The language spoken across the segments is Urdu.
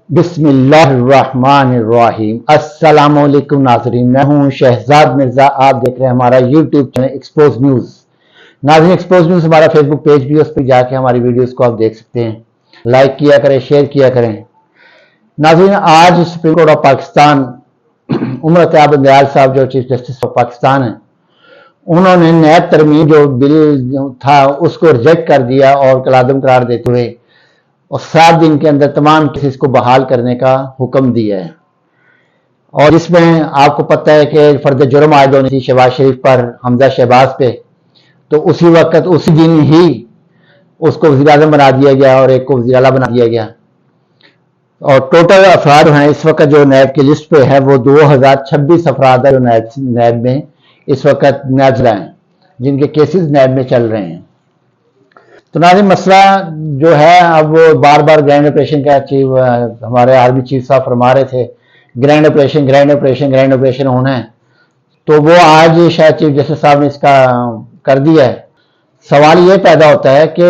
بسم اللہ الرحمن الرحیم۔ السلام علیکم ناظرین، میں ہوں شہزاد مرزا، آپ دیکھ رہے ہیں ہمارا یوٹیوب چینل ایکسپوز نیوز۔ ناظرین، ایکسپوز نیوز ہمارا فیس بک پیج بھی ہے، اس پہ جا کے ہماری ویڈیوز کو آپ دیکھ سکتے ہیں، لائک کیا کریں، شیئر کیا کریں۔ ناظرین، آج سپریم کورٹ آف پاکستان عمر اتیاب بندیال صاحب جو چیف جسٹس آف پاکستان ہیں، انہوں نے نیب ترمیم جو بل تھا اس کو ریجیکٹ کر دیا اور کالعدم قرار دیتے ہوئے اور 7 دن کے اندر تمام کیسز کو بحال کرنے کا حکم دیا ہے۔ اور اس میں آپ کو پتہ ہے کہ فرد جرم عائد ہونی تھی شہباز شریف پر، حمزہ شہباز پہ، تو اسی وقت اسی دن ہی اس کو وزیر اعظم بنا دیا گیا اور ایک کو وزیر اعلیٰ بنا دیا گیا۔ اور ٹوٹل افراد ہیں اس وقت جو نیب کی لسٹ پہ ہے وہ 2026 افراد ہیں جو نیب میں اس وقت ناظر ہیں، جن کے کیسز نیب میں چل رہے ہیں۔ تو ناظرین، مسئلہ جو ہے اب وہ بار بار گرینڈ آپریشن کا ہمارے آرمی چیف صاحب فرما رہے تھے گرینڈ آپریشن ہونا ہے، تو وہ آج شاید چیف جسٹس صاحب نے اس کا کر دیا ہے۔ سوال یہ پیدا ہوتا ہے کہ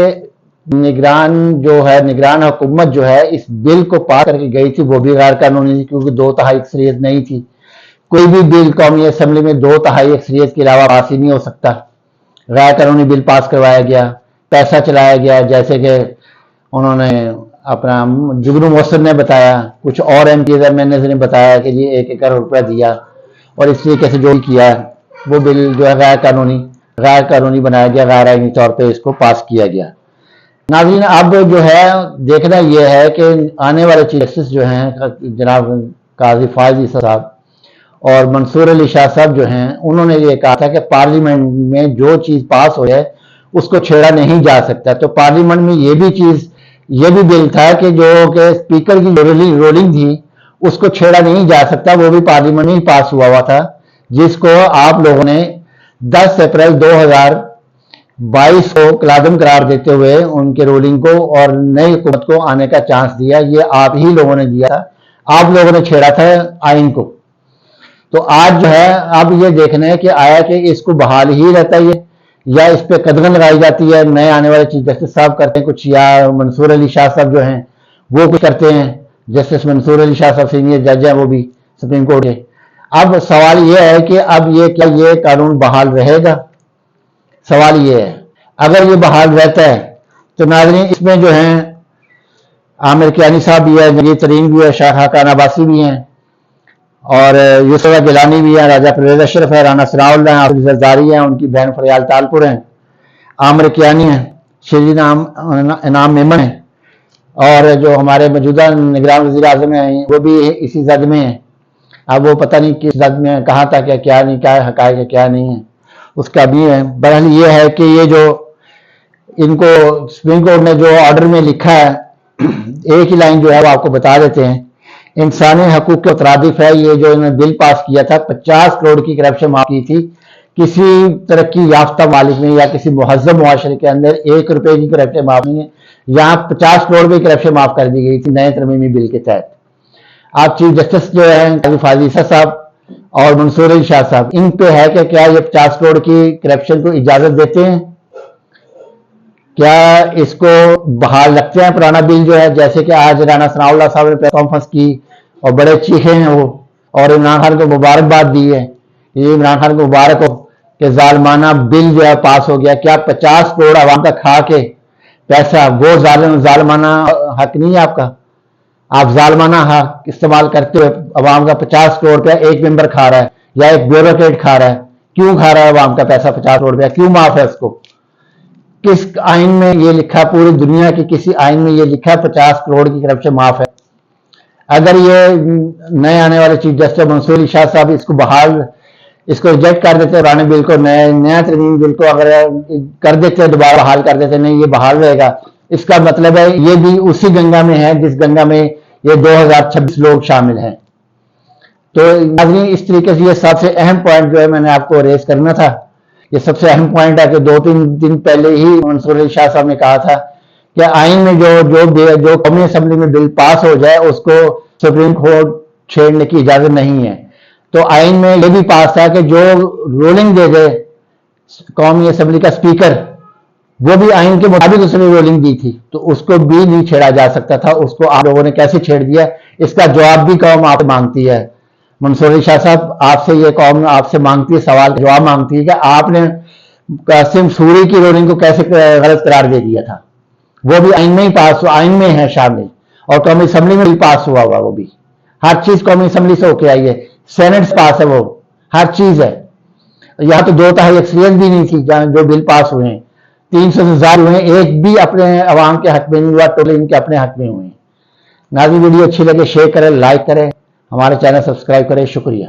نگران حکومت جو ہے اس بل کو پاس کر کے گئی تھی وہ بھی غیر قانونی تھی، کیونکہ 2/3 اکثریت نہیں تھی۔ کوئی بھی بل قومی اسمبلی میں 2/3 اکثریت کے علاوہ پاس ہی نہیں ہو سکتا۔ غیر قانونی بل پاس کروایا گیا، پیسہ چلایا گیا، جیسے کہ انہوں نے اپنا جگنو محسن نے بتایا، کچھ اور ایم پیز نے بتایا کہ جی 1 کروڑ روپیہ دیا، اور اس طریقے سے جو کیا وہ بل جو ہے غیر قانونی بنایا گیا، غیر آئینی طور پہ اس کو پاس کیا گیا۔ ناظرین، اب جو ہے دیکھنا یہ ہے کہ آنے والے چیف جسٹس جو ہیں جناب قاضی فائز عیسیٰ صاحب اور منصور علی شاہ صاحب جو ہیں، انہوں نے یہ کہا تھا کہ پارلیمنٹ میں جو چیز پاس ہو جائے اس کو چھیڑا نہیں جا سکتا۔ تو پارلیمنٹ میں یہ بھی بل تھا کہ جو کہ اسپیکر کی رولنگ تھی اس کو چھیڑا نہیں جا سکتا، وہ بھی پارلیمنٹ میں ہی پاس ہوا تھا، جس کو آپ لوگوں نے 10 اپریل 2022 کو کالعدم قرار دیتے ہوئے ان کے رولنگ کو اور نئی حکومت کو آنے کا چانس دیا۔ یہ آپ ہی لوگوں نے دیا تھا، آپ لوگوں نے چھیڑا تھا آئین کو۔ تو آج جو ہے اب یہ دیکھنا ہے کہ آیا کہ اس کو بحال ہی رہتا ہے یا اس پہ قدغن لگائی جاتی ہے، نئے آنے والے چیف جسٹس صاحب کرتے ہیں کچھ، یا منصور علی شاہ صاحب جو ہیں وہ کچھ کرتے ہیں۔ جسٹس منصور علی شاہ صاحب سینئر جج ہیں، وہ بھی سپریم کورٹ کے۔ اب سوال یہ ہے کہ اب کیا یہ قانون بحال رہے گا؟ سوال یہ ہے، اگر یہ بحال رہتا ہے تو ناظرین اس میں جو ہیں عامر کیانی صاحب بھی ہے، جگیر ترین بھی ہے، شاہ خاقان عباسی بھی ہیں، اور یوسف گیلانی بھی ہیں، راجہ پرویز اشرف ہے، رانا ثناء اللہ ہیں، حافظ زرداری ہیں، ان کی بہن فریال تالپور ہیں، عامر کیانی ہیں، شیرین انعام میمن ہیں، اور جو ہمارے موجودہ نگران وزیر اعظم ہیں وہ بھی اسی زد میں ہیں۔ اب وہ پتہ نہیں کس زد میں کہاں تھا کیا نہیں، کیا حقائق ہے کیا نہیں ہے اس کا بھی ہے۔ بہرحال یہ ہے کہ یہ جو ان کو سپریم کورٹ نے جو آرڈر میں لکھا ہے، ایک ہی لائن جو ہے وہ آپ کو بتا دیتے ہیں، انسانی حقوق کے مترادف ہے۔ یہ جو انہوں نے بل پاس کیا تھا 50 کروڑ کی کرپشن معاف کی تھی، کسی ترقی یافتہ مالک میں یا کسی مہذب معاشرے کے اندر 1 روپے کی کرپشن معاف نہیں ہے، یہاں 50 کروڑ کی کرپشن معاف کر دی گئی تھی نئے ترمیمی بل کے تحت۔ آپ چیف جسٹس جو ہیں قاضی فائز عیسیٰ صاحب اور منصور علی شاہ صاحب، ان پہ ہے کہ کیا یہ 50 کروڑ کی کرپشن کو اجازت دیتے ہیں، کیا اس کو بحال رکھتے ہیں پرانا بل جو ہے؟ جیسے کہ آج رانا ثناء اللہ صاحب نے پریس کانفرنس کی اور بڑے چیخے ہیں وہ، اور عمران خان کو مبارکباد دی ہے، یہ عمران خان کو مبارک ہو کہ ظالمانہ بل جو ہے پاس ہو گیا۔ کیا 50 کروڑ عوام کا کھا کے پیسہ وہ ظالمانہ حق نہیں ہے آپ کا؟ آپ ظالمانہ حق استعمال کرتے ہوئے عوام کا 50 کروڑ روپیہ ایک ممبر کھا رہا ہے یا ایک بیوروکریٹ کھا رہا ہے، کیوں کھا رہا ہے عوام کا پیسہ 50 کروڑ روپیہ؟ کیوں معاف ہے اس کو؟ کس آئین میں یہ لکھا؟ پوری دنیا کی کسی آئین میں یہ لکھا ہے 50 کروڑ کی کرپشن معاف ہے؟ اگر یہ نئے آنے والے چیف جسٹس منصور علی شاہ صاحب اس کو ریجیکٹ کر دیتے، پرانے بل کو نیا ترمیم بل کو اگر کر دیتے، دوبارہ بحال کر دیتے، نہیں یہ بحال رہے گا، اس کا مطلب ہے یہ بھی اسی گنگا میں ہے جس گنگا میں یہ 2026 لوگ شامل ہیں۔ تو ناظرین اس طریقے سے یہ سب سے اہم پوائنٹ جو ہے میں نے آپ کو ریز کرنا تھا، یہ سب سے اہم پوائنٹ ہے کہ 2-3 دن پہلے ہی منصور علی شاہ صاحب نے کہا تھا کہ آئین میں جو قومی اسمبلی میں بل پاس ہو جائے اس کو سپریم کورٹ چھیڑنے کی اجازت نہیں ہے۔ تو آئین میں یہ بھی پاس تھا کہ جو رولنگ دے دے قومی اسمبلی کا اسپیکر وہ بھی آئین کے مطابق اس نے رولنگ دی تھی، تو اس کو بھی نہیں چھیڑا جا سکتا تھا. اس کو آپ لوگوں نے کیسے چھیڑ دیا؟ اس کا جواب بھی قوم آپ مانگتی ہے. منصور علی شاہ صاحب، آپ سے یہ قوم آپ سے مانگتی ہے، سوال کا جواب مانگتی ہے کہ آپ نے قاسم سوری کی رولنگ کو کیسے غلط قرار دے دیا تھا؟ وہ بھی آئین میں ہی پاس ہوا، آئین میں ہے شامل، اور قومی اسمبلی میں بھی پاس ہوا ہوا. وہ بھی ہر چیز قومی اسمبلی سے ہو کے آئی ہے، سینٹ سے پاس ہے، وہ ہر چیز ہے. یہاں تو 2/3 اکثریت بھی نہیں تھی جہاں جو بل پاس ہوئے ہیں، 300 سے زیادہ ہوئے ہیں، ایک بھی اپنے عوام کے حق میں نہیں ہوا، ٹوٹل ان کے اپنے حق میں ہوئے ہیں. ناظرین، ویڈیو اچھی لگے شیئر کریں، لائک کریں، ہمارے چینل سبسکرائب کریں. شکریہ.